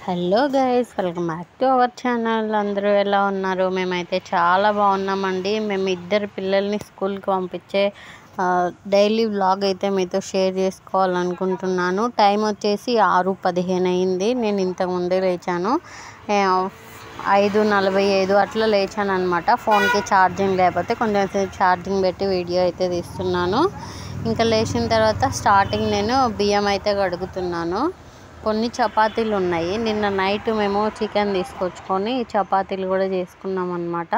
Hello guys, welcome back to our channel. అందరూ ఎలా ఉన్నారు? మేమైతే చాలా బాగున్నామండి. మేము ఇద్దరు పిల్లల్ని స్కూల్కి పంపించే డైలీ వ్లాగ్ అయితే మీతో షేర్ చేసుకోవాలనుకుంటున్నాను. టైం వచ్చేసి 6:15 అయింది. నేను ఇంతకుముందే లేచాను. 5:45 అట్లా లేచాను అనమాట. ఫోన్కి ఛార్జింగ్ లేకపోతే కొంచెం ఛార్జింగ్ పెట్టి వీడియో అయితే తీస్తున్నాను. ఇంకా లేచిన తర్వాత స్టార్టింగ్ నేను బియ్యం అయితే కడుగుతున్నాను. కొన్ని చపాతీలు ఉన్నాయి. నిన్న నైట్ మేము చికెన్ తీసుకొచ్చుకొని చపాతీలు కూడా చేసుకున్నాం అన్నమాట.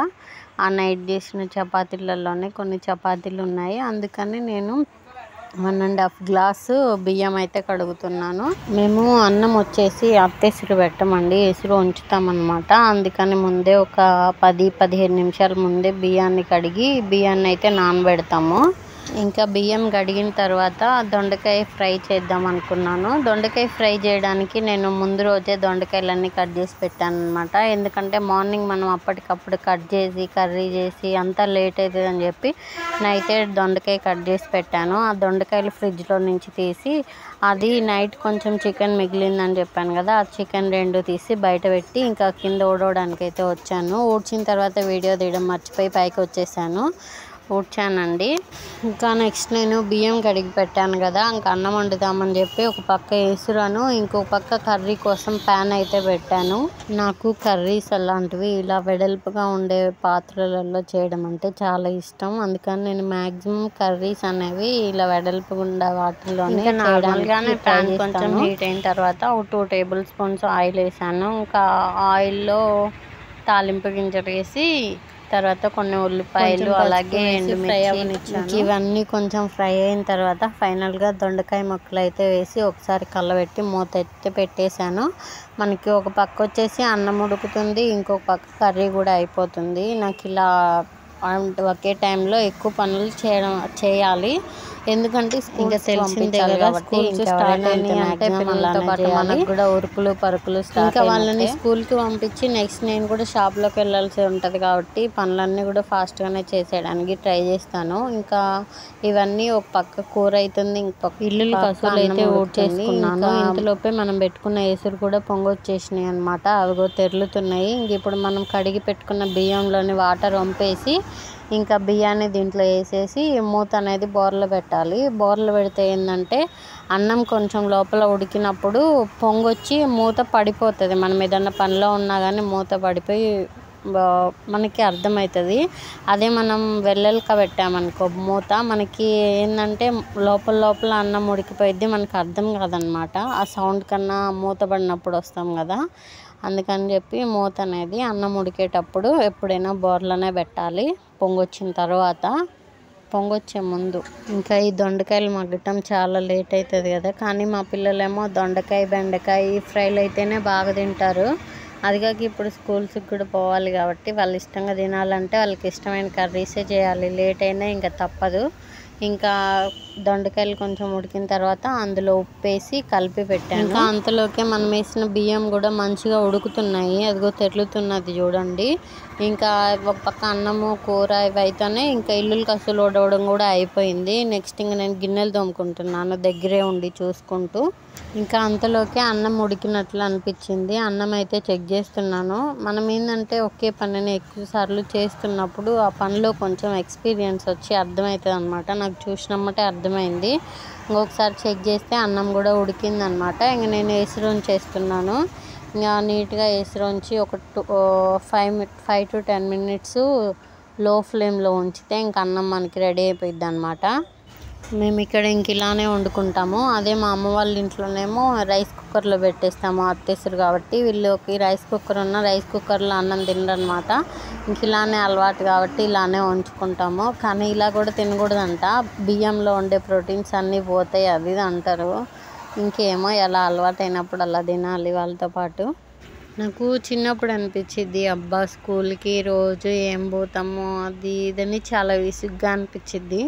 ఆ నైట్ చేసిన చపాతీలలోనే కొన్ని చపాతీలు ఉన్నాయి. అందుకని నేను 1.5 గ్లాసు బియ్యం అయితే కడుగుతున్నాను. మేము అన్నం వచ్చేసి అత్తెసురు పెట్టమండి, ఎసురు ఉంచుతామన్నమాట. అందుకని ముందే ఒక 10-15 నిమిషాల ముందే బియ్యాన్ని కడిగి బియ్యాన్ని అయితే నానబెడతాము. ఇంకా బియ్యం కడిగిన తర్వాత దొండకాయ ఫ్రై చేద్దాం అనుకున్నాను. దొండకాయ ఫ్రై చేయడానికి నేను ముందు రోజే దొండకాయలన్నీ కట్ చేసి పెట్టాను అనమాట. ఎందుకంటే మార్నింగ్ మనం అప్పటికప్పుడు కట్ చేసి కర్రీ చేసి అంతా లేట్ అవుతుంది అని చెప్పి నైటే దొండకాయ కట్ చేసి పెట్టాను. ఆ దొండకాయలు ఫ్రిడ్జ్లో నుంచి తీసి అది నైట్ కొంచెం చికెన్ మిగిలిందని చెప్పాను కదా, ఆ చికెన్ 2 తీసి బయట పెట్టి ఇంకా కింద ఊడవడానికి అయితే వచ్చాను. ఊడ్చిన తర్వాత వీడియో తీయడం మర్చిపోయి పైకి వచ్చేసాను. ఊడ్చానండి. ఇంకా నెక్స్ట్ నేను బియ్యం కడిగి పెట్టాను కదా, ఇంకా అన్నం వండుదామని చెప్పి ఒక పక్క ఎసురాను, ఇంకొక పక్క కర్రీ కోసం ప్యాన్ అయితే పెట్టాను. నాకు కర్రీస్ అలాంటివి ఇలా వెడల్పుగా ఉండే పాత్రలలో చేయడం అంటే చాలా ఇష్టం. అందుకని నేను మ్యాక్సిమం కర్రీస్ అనేవి ఇలా వెడల్పుగా ఉండే వాటిలోనే చేయడానికి ప్యాన్ కొంచెం హీట్ అయిన తర్వాత 2 టేబుల్ స్పూన్స్ ఆయిల్ వేసాను. ఇంకా ఆయిల్లో తాలింపు గింజలు వేసి తర్వాత కొన్ని ఉల్లిపాయలు అలాగే ఎండుమిర్చి ఇవన్నీ కొంచెం ఫ్రై అయిన తర్వాత ఫైనల్గా దొండకాయ ముక్కలు అయితే వేసి ఒకసారి కలబెట్టి మూత ఎత్తి పెట్టేశాను. మనకి ఒక పక్క వచ్చేసి అన్నం ఉడుకుతుంది, ఇంకొక పక్క కర్రీ కూడా అయిపోతుంది. నాకు ఇలా ఒకే టైంలో ఎక్కువ పనులు చేయాలి. ఎందుకంటే ఇంకా తెలిసిందే కదా, స్కూల్స్ స్టార్ట్ అయినాయి అంటే పిల్లలతో పాటు మనకు కూడా ఉరుకులు పరుకులు ఇంకా వాళ్ళని స్కూల్కి పంపించి నెక్స్ట్ నేను కూడా షాప్లోకి వెళ్ళాల్సి ఉంటుంది కాబట్టి పనులన్నీ కూడా ఫాస్ట్గానే చేసేయడానికి ట్రై చేస్తాను. ఇంకా ఇవన్నీ ఒక పక్క కూర అవుతుంది, ఇంకొక ఇల్లు కసులు అయితే ఊడ్చేసుకున్నాను. ఇంతలోపే మనం పెట్టుకున్న ఎసురు కూడా పొంగొచ్చేసినాయి అనమాట. అవిగో తెరులుతున్నాయి. ఇంక ఇప్పుడు మనం కడిగి పెట్టుకున్న బియ్యంలోని వాటర్ వంపేసి ఇంకా బియ్యాన్ని దీంట్లో వేసేసి మూత అనేది బోర్లో పెట్టాలి. బోర్లో పెడితే ఏంటంటే అన్నం కొంచెం లోపల ఉడికినప్పుడు పొంగొచ్చి మూత పడిపోతుంది. మనం ఏదన్నా పనిలో ఉన్నా కానీ మూత పడిపోయి మనకి అర్థమవుతుంది. అదే మనం వెల్లెలక పెట్టామనుకో మూత, మనకి ఏంటంటే లోపల అన్నం ఉడికిపోయిద్ది, మనకు అర్థం కాదనమాట. ఆ సౌండ్ కన్నా మూత పడినప్పుడు వస్తాం కదా, అందుకని చెప్పి మూత అనేది అన్నం ఉడికేటప్పుడు ఎప్పుడైనా బోర్లోనే పెట్టాలి. పొంగొచ్చిన తర్వాత, పొంగొచ్చే ముందు. ఇంకా ఈ దొండకాయలు మగ్గటం చాలా లేట్ అవుతుంది కదా, కానీ మా పిల్లలేమో దొండకాయ బెండకాయ ఈ ఫ్రైలు అయితేనే బాగా తింటారు. అదిగాక ఇప్పుడు స్కూల్స్కి కూడా పోవాలి కాబట్టి వాళ్ళు ఇష్టంగా తినాలంటే వాళ్ళకి ఇష్టమైన కర్రీసే చేయాలి. లేట్ అయినా ఇంకా తప్పదు. ఇంకా దొండకాయలు కొంచెం ఉడికిన తర్వాత అందులో ఉప్పు వేసి కలిపి పెట్టాను. ఇంకా అంతలోకే మనం వేసిన బియ్యం కూడా మంచిగా ఉడుకుతున్నాయి. అదిగో తెరులుతున్నది చూడండి. ఇంకా ఒక పక్క అన్నము కూర ఇవి అయితేనే ఇంకా ఇల్లులు కసులు ఊడవడం కూడా అయిపోయింది. నెక్స్ట్ ఇంకా నేను గిన్నెలు తోముకుంటున్నాను దగ్గరే ఉండి చూసుకుంటూ. ఇంకా అంతలోకే అన్నం ఉడికినట్లు అనిపించింది. అన్నం అయితే చెక్ చేస్తున్నాను. మనం ఏంటంటే ఒకే పనిని ఎక్కువ సార్లు చేస్తున్నప్పుడు ఆ పనిలో కొంచెం ఎక్స్పీరియన్స్ వచ్చి అర్థమవుతుంది అనమాట. నాకు చూసినమ్మటే అర్థమైంది. ఇంకొకసారి చెక్ చేస్తే అన్నం కూడా ఉడికింది అనమాట. ఇంక నేను ఎసురు ఉంచేస్తున్నాను. ఇంకా నీట్గా ఎసురు ఉంచి ఒక 5 to 10 minutes లో ఫ్లేమ్లో ఉంచితే ఇంక అన్నం మనకి రెడీ అయిపోయింది అనమాట. మేము ఇక్కడ ఇంక ఇలానే వండుకుంటాము. అదే మా అమ్మ వాళ్ళ ఇంట్లోనేమో రైస్ కుక్కర్లో పెట్టేస్తాము. అత్తెసురు కాబట్టి వీళ్ళకి రైస్ కుక్కర్ ఉన్న రైస్ కుక్కర్లో అన్నం తినరనమాట. ఇంక ఇలానే అలవాటు కాబట్టి ఇలానే ఉంచుకుంటాము. కానీ ఇలా కూడా తినకూడదంట, బియ్యంలో ఉండే ప్రోటీన్స్ అన్నీ పోతాయి అది అంటారు. ఇంకేమో ఎలా అలవాటు అయినప్పుడు అలా తినాలి వాళ్ళతో పాటు. నాకు చిన్నప్పుడు అనిపించింది, అబ్బా స్కూల్కి రోజు ఏం పోతామో అది ఇదని చాలా విసుగ్గా అనిపించింది.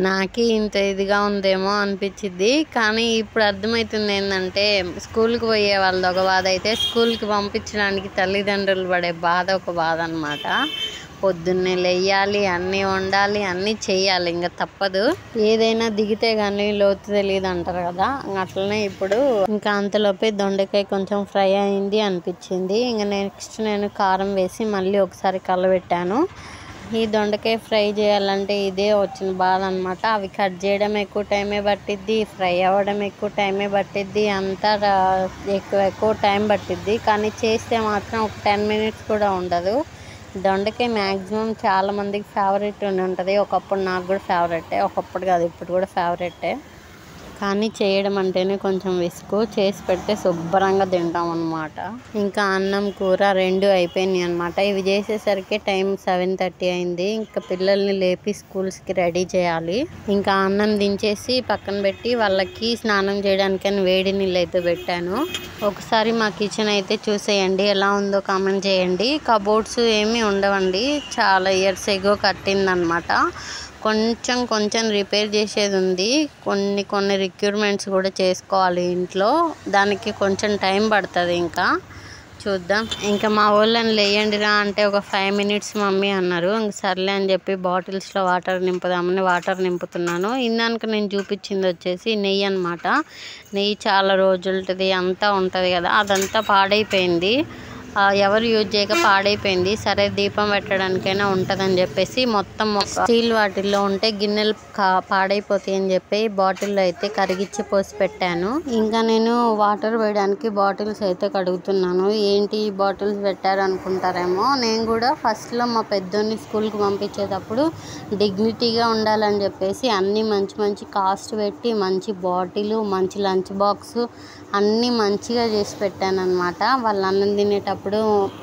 నాకే ఇంత ఇదిగా ఉందేమో అనిపించింది. కానీ ఇప్పుడు అర్థమవుతుంది ఏంటంటే స్కూల్కి పోయే వాళ్ళది ఒక బాధ అయితే స్కూల్కి పంపించడానికి తల్లిదండ్రులు పడే బాధ ఒక బాధ అనమాట. పొద్దున్నే లేయాలి, అన్నీ వండాలి, అన్నీ చేయాలి, ఇంకా తప్పదు. ఏదైనా దిగితే కానీ లోతు తెలియదు అంటారు కదా, అట్లనే ఇప్పుడు ఇంకా అంతలోపే దొండకాయ కొంచెం ఫ్రై అయింది అనిపించింది. ఇంకా నెక్స్ట్ నేను కారం వేసి మళ్ళీ ఒకసారి కలబెట్టాను. ఈ దొండకాయ ఫ్రై చేయాలంటే ఇదే వచ్చిన బాధ అనమాట. అవి కట్ చేయడం ఎక్కువ టైమే పట్టిద్ది, ఫ్రై అవ్వడం ఎక్కువ టైమే పట్టిద్ది, అంతా ఎక్కువ టైం పట్టిద్ది. కానీ చేస్తే మాత్రం ఒక 10 minutes కూడా ఉండదు. దొండకాయ మ్యాక్సిమం చాలామందికి ఫేవరెట్ ఉంటుంది. ఒకప్పుడు నాకు కూడా ఫేవరెటే, ఒకప్పుడు కాదు ఇప్పుడు కూడా ఫేవరెటే. కానీ చేయడం అంటేనే కొంచెం విసుగు. చేసి పెడితే శుభ్రంగా తింటాం అన్నమాట. ఇంకా అన్నం కూర 2 అయిపోయినాయి అనమాట. ఇవి చేసేసరికి టైం 7:30 అయింది. ఇంకా పిల్లల్ని లేపి స్కూల్స్కి రెడీ చేయాలి. ఇంకా అన్నం దించేసి పక్కన పెట్టి వాళ్ళకి స్నానం చేయడానికని వేడి నీళ్ళు అయితే పెట్టాను. ఒకసారి మా కిచెన్ అయితే చూసేయండి, ఎలా ఉందో కామెంట్ చేయండి. కబోర్డ్స్ ఏమీ ఉండవండి, చాలా ఇయర్స్ ఎగో కట్టిందనమాట. కొంచెం రిపేర్ చేసేది ఉంది. కొన్ని రిక్వైర్మెంట్స్ కూడా చేసుకోవాలి ఇంట్లో, దానికి కొంచెం టైం పడుతుంది. ఇంకా చూద్దాం. ఇంకా మా వాళ్ళని లేయండిరా అంటే ఒక 5 minutes మమ్మీ అన్నారు. ఇంక సర్లే అని చెప్పి బాటిల్స్లో వాటర్ నింపుదామని వాటర్ నింపుతున్నాను. ఇందాక నేను చూపించింది వచ్చేసి నెయ్యి అనమాట. నెయ్యి చాలా రోజులది అంతా ఉంటుంది కదా, అదంతా పాడైపోయింది. ఎవరు యూజ్ చేయక పాడైపోయింది. సరే దీపం పెట్టడానికైనా ఉంటుందని చెప్పేసి మొత్తం స్టీల్ వాటిల్లో ఉంటే గిన్నెలు పాడైపోతాయి అని చెప్పి బాటిల్లో అయితే కరిగిచ్చి పోసి పెట్టాను. ఇంకా నేను వాటర్ వేయడానికి బాటిల్స్ అయితే కడుగుతున్నాను. ఏంటి బాటిల్స్ పెట్టారు అనుకుంటారేమో. నేను కూడా ఫస్ట్లో మా పెద్దోన్ని స్కూల్కి పంపించేటప్పుడు డిగ్నిటీగా ఉండాలని చెప్పేసి అన్నీ మంచి కాస్ట్ పెట్టి మంచి బాటిల్, మంచి లంచ్ బాక్స్ అన్నీ మంచిగా చేసి పెట్టాను అనమాట. వాళ్ళు అన్నం తినేటప్పుడు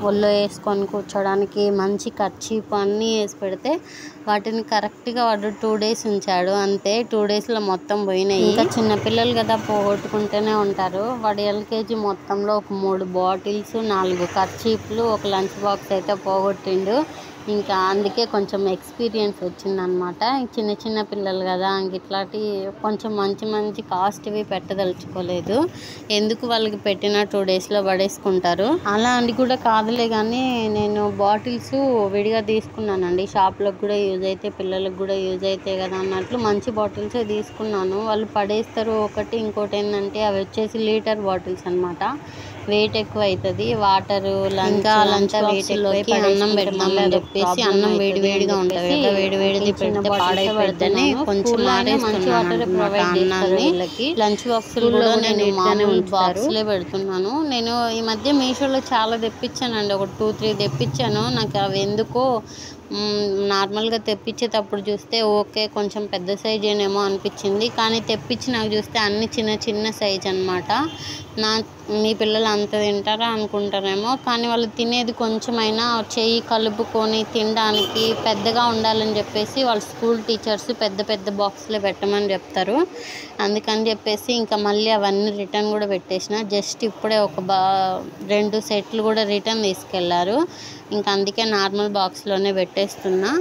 ఒళ్ళో వేసుకొని కూర్చోడానికి మంచి కర్చీఫ్ అన్నీ వేసి పెడితే వాటిని కరెక్ట్గా వాడు 2 days ఉంచాడు. అంతే 2 daysలో మొత్తం పోయినాయి. ఇంకా చిన్నపిల్లలు కదా పోగొట్టుకుంటూనే ఉంటారు. వాడు LKG మొత్తంలో ఒక 3 బాటిల్స్, 4 కర్చీఫ్లు, ఒక లంచ్ బాక్స్ అయితే పోగొట్టిండు. ఇంకా అందుకే కొంచెం ఎక్స్పీరియన్స్ వచ్చిందనమాట. చిన్న పిల్లలు కదా, ఇంక ఇట్లాంటి కొంచెం మంచి కాస్ట్వి పెట్టదలుచుకోలేదు. ఎందుకు వాళ్ళకి పెట్టిన 2 daysలో పడేసుకుంటారు. అలా అని కూడా కాదులే కానీ నేను బాటిల్స్ విడిగా తీసుకున్నానండి. షాప్లకు కూడా యూజ్ అయితే పిల్లలకు కూడా యూజ్ అవుతాయి కదా అన్నట్లు మంచి బాటిల్సే తీసుకున్నాను. వాళ్ళు పడేస్తారు ఒకటి. ఇంకోటి ఏంటంటే అవి వచ్చేసి లీటర్ బాటిల్స్ అనమాట. వెయిట్ ఎక్కువ అవుతుంది. వాటరు ఇంకా లంచ్ బాక్స్లోకి అన్నం పెడతామని చెప్పేసి అన్నం వేడిగా ఉంటుంది కదా, వేడిది పెడితే పాడైపోద్దని కొంచెం అన్నాన్ని లంచ్ బాక్సులు కూడా నేను మామూలు బాక్స్లే పెడుతున్నాను. నేను ఈ మధ్య మీషోలో చాలా తెప్పించానండి, ఒక 2-3 తెప్పించాను. నాకు అవి ఎందుకో నార్మల్గా తెప్పించేటప్పుడు చూస్తే ఓకే కొంచెం పెద్ద సైజ్ ఏమో అనిపించింది. కానీ తెప్పించి నాకు చూస్తే అన్ని చిన్న సైజ్ అనమాట. మీ పిల్లలు అంత తింటారా అనుకుంటారేమో, కానీ వాళ్ళు తినేది కొంచెమైనా చెయ్యి కలుపుకొని తినడానికి పెద్దగా ఉండాలని చెప్పేసి వాళ్ళ స్కూల్ టీచర్స్ పెద్ద బాక్స్లే పెట్టమని చెప్తారు. అందుకని చెప్పేసి ఇంకా మళ్ళీ అవన్నీ రిటర్న్ కూడా పెట్టేసిన. జస్ట్ ఇప్పుడే ఒక 2 సెట్లు కూడా రిటర్న్ తీసుకెళ్లారు. ఇంకా అందుకే నార్మల్ బాక్స్లోనే పెట్టేస్తున్నా.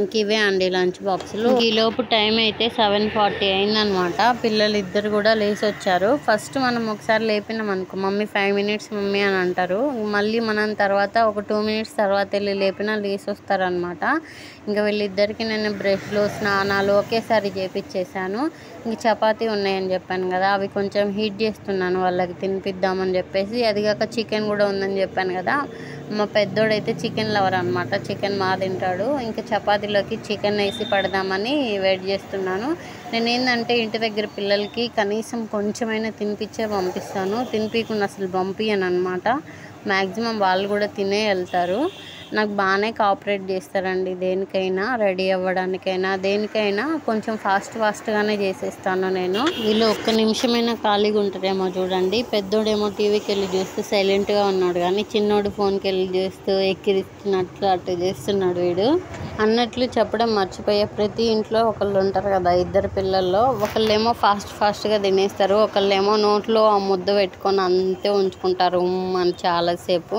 ఇంక ఇవే అండి లంచ్ బాక్సులు. ఈలోపు టైం అయితే 7:40 అయిందనమాట. పిల్లలు ఇద్దరు కూడా లేచి వచ్చారు. ఫస్ట్ మనం ఒకసారి లేపినాం అనుకో, మమ్మీ 5 minutes మమ్మీ అని అంటారు. మళ్ళీ మనం తర్వాత ఒక 2 minutes తర్వాత వెళ్ళి లేపినా లేచి వస్తారనమాట. ఇంకా వీళ్ళిద్దరికి నేను బ్రష్లు, స్నానాలు ఒకేసారి చేపించేసాను. ఇంక చపాతీ ఉన్నాయని చెప్పాను కదా, అవి కొంచెం హీట్ చేస్తున్నాను వాళ్ళకి తినిపిద్దామని చెప్పేసి. అదిగాక చికెన్ కూడా ఉందని చెప్పాను కదా, మా పెద్దోడైతే చికెన్ లవర్ అనమాట, చికెన్ బాగా తింటాడు. ఇంకా చపాతీలోకి చికెన్ వేసి పడదామని వెయిట్ చేస్తున్నాను. నేను ఏంటంటే ఇంటి దగ్గర పిల్లలకి కనీసం కొంచెమైనా తినిపించే పంపిస్తాను, తినిపించకుండా అసలు పంపించను అనమాట. మ్యాక్సిమం వాళ్ళు కూడా తినే వెళ్తారు. నాకు బాగానే కోఆపరేట్ చేస్తారండి, దేనికైనా రెడీ అవ్వడానికైనా దేనికైనా కొంచెం ఫాస్ట్గానే చేసేస్తాను నేను. వీళ్ళు ఒక్క నిమిషమైనా ఖాళీగా ఉంటారేమో చూడండి. పెద్దోడేమో టీవీకి వెళ్ళి చూస్తూ సైలెంట్గా ఉన్నాడు, కానీ చిన్నోడు ఫోన్కి వెళ్ళి చూస్తూ ఎక్కిరిస్తున్నట్లు అట్లా చేస్తున్నాడు వీడు. అన్నట్లు చెప్పడం మర్చిపోయా, ప్రతి ఇంట్లో ఒకళ్ళు ఉంటారు కదా, ఇద్దరు పిల్లల్లో ఒకళ్ళేమో ఫాస్ట్గా తినేస్తారు, ఒకళ్ళేమో నోట్లో ఆ ముద్ద పెట్టుకొని అంతే ఉంచుకుంటారు అని చాలాసేపు.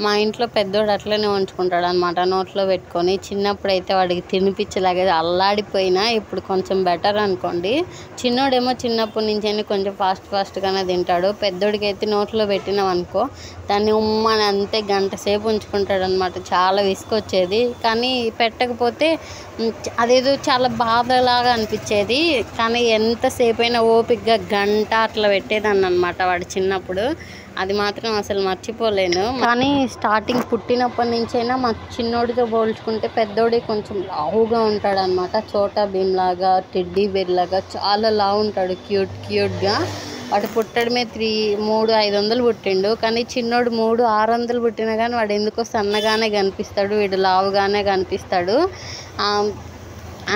మా ఇంట్లో పెద్దోడు అట్లనే ఉంచుకుంటాడు అనమాట, నోట్లో పెట్టుకొని. చిన్నప్పుడైతే వాడికి తినిపించలాగే అల్లాడిపోయినా, ఇప్పుడు కొంచెం బెటర్ అనుకోండి. చిన్నోడేమో చిన్నప్పటి నుంచి కొంచెం ఫాస్ట్గానే తింటాడు. పెద్దోడికి అయితే నోట్లో పెట్టినాం అనుకో దాన్ని ఉమ్మని అంతే గంట సేపు ఉంచుకుంటాడు అనమాట. చాలా విసుకొచ్చేది, కానీ పెట్టకపోతే అదేదో చాలా బాధలాగా అనిపించేది. కానీ ఎంతసేపు అయినా ఓపికగా గంట అట్లా పెట్టేదాన్ని అనమాట వాడు చిన్నప్పుడు. అది మాత్రం అసలు మర్చిపోలేను. కానీ స్టార్టింగ్ పుట్టినప్పటి నుంచైనా మా చిన్నోడితో పోల్చుకుంటే పెద్దోడే కొంచెం లావుగా ఉంటాడు అనమాట. చోటా భీమ్ లాగా, టెడ్డీ బేర్ లాగా చాలా లావు ఉంటాడు, క్యూట్గా. వాడు పుట్టడమే 500 పుట్టిండు, కానీ చిన్నోడు 600 పుట్టినా కానీ వాడు ఎందుకో సన్నగానే కనిపిస్తాడు, వీడు లావుగానే కనిపిస్తాడు.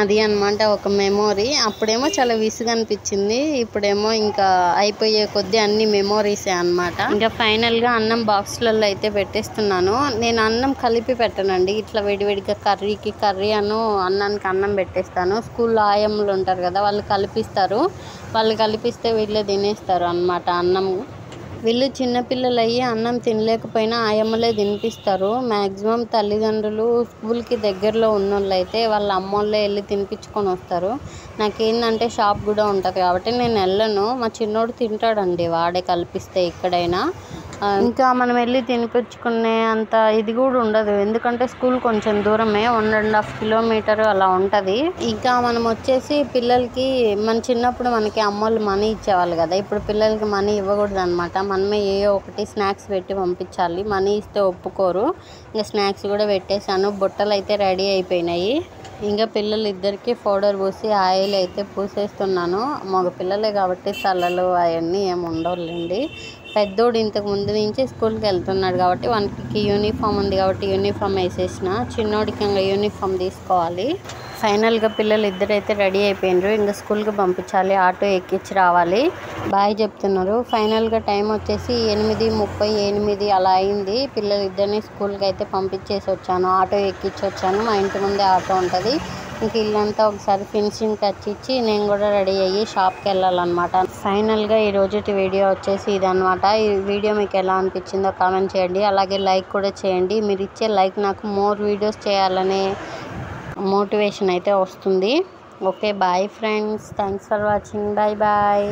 అది అనమాట ఒక మెమొరీ. అప్పుడేమో చాలా విసుగు అనిపించింది, ఇప్పుడేమో ఇంకా అయిపోయే కొద్దీ అన్ని మెమొరీసే అనమాట. ఇంకా ఫైనల్గా అన్నం బాక్స్లలో అయితే పెట్టేస్తున్నాను. నేను అన్నం కలిపి పెట్టనండి, ఇట్లా విడివిడిగా కర్రీకి కర్రీ అన్నానికి అన్నం పెట్టేస్తాను. స్కూల్లో ఆయమ్మలు ఉంటారు కదా, వాళ్ళు కలిపిస్తారు. వాళ్ళు కలిపిస్తే వీళ్ళే తినేస్తారు అన్నమాట అన్నం. వీళ్ళు చిన్నపిల్లలు అయ్యి అన్నం తినలేకపోయినా ఆయమ్మలే తినిపిస్తారు. మ్యాక్సిమం తల్లిదండ్రులు స్కూల్కి దగ్గరలో ఉన్నోళ్ళు అయితే వాళ్ళ అమ్మోళ్ళే వెళ్ళి తినిపించుకొని వస్తారు. నాకేంటంటే షాప్ కూడా ఉంటుంది కాబట్టి నేను వెళ్ళను. మా చిన్నోడు తింటాడండి వాడే కల్పిస్తే ఎక్కడైనా. ఇంకా మనం వెళ్ళి తినిపించుకునే అంత ఇది కూడా ఉండదు, ఎందుకంటే స్కూల్ కొంచెం దూరమే, 1.5 కిలోమీటర్ అలా ఉంటుంది. ఇంకా మనం వచ్చేసి పిల్లలకి మన చిన్నప్పుడు మనకి అమ్మోళ్ళు మనీ ఇచ్చేవాళ్ళు కదా, ఇప్పుడు పిల్లలకి మనీ ఇవ్వకూడదు అనమాట. మనమే ఏదో ఒకటి స్నాక్స్ పెట్టి పంపించాలి, మనీ ఇస్తే ఒప్పుకోరు. ఇంకా స్నాక్స్ కూడా పెట్టేశాను, బుట్టలు అయితే రెడీ అయిపోయినాయి. ఇంకా పిల్లలు ఇద్దరికి పౌడర్ పూసి ఆయిల్ అయితే పూసేస్తున్నాను. మగ పిల్లలే కాబట్టి తలలు అవన్నీ ఏమి ఉండవులేండి. పెద్దోడు ఇంతకు ముందు నుంచి స్కూల్కి వెళ్తున్నాడు కాబట్టి వానికి యూనిఫామ్ ఉంది కాబట్టి యూనిఫామ్ వేసేసిన. చిన్నోడికి ఇంకా యూనిఫామ్ తీసుకోవాలి. ఫైనల్గా పిల్లలు ఇద్దరైతే రెడీ అయిపోయినారు, ఇంకా స్కూల్కి పంపించాలి, ఆటో ఎక్కించి రావాలి. బాయ్ చెప్తున్నారు. ఫైనల్గా టైం వచ్చేసి 8:38 అలా అయింది. పిల్లలు ఇద్దరిని స్కూల్కి అయితే పంపించేసి వచ్చాను, ఆటో ఎక్కించి వచ్చాను. మా ఇంటి ముందే ఆటో ఉంటుంది. ఇంక ఇల్లంతా ఒకసారి ఫినిషింగ్ టచ్ ఇచ్చి నేను కూడా రెడీ అయ్యి షాప్కి వెళ్ళాలన్నమాట. ఫైనల్గా ఈ రోజుటి వీడియో వచ్చేసి ఇదన్నమాట. ఈ వీడియో మీకు ఎలా అనిపించిందో కామెంట్ చేయండి, అలాగే లైక్ కూడా చేయండి. మీరు ఇచ్చే లైక్ నాకు మోర్ వీడియోస్ చేయాలనే మోటివేషన్ అయితే వస్తుంది. Okay, bye friends, thanks for watching, bye.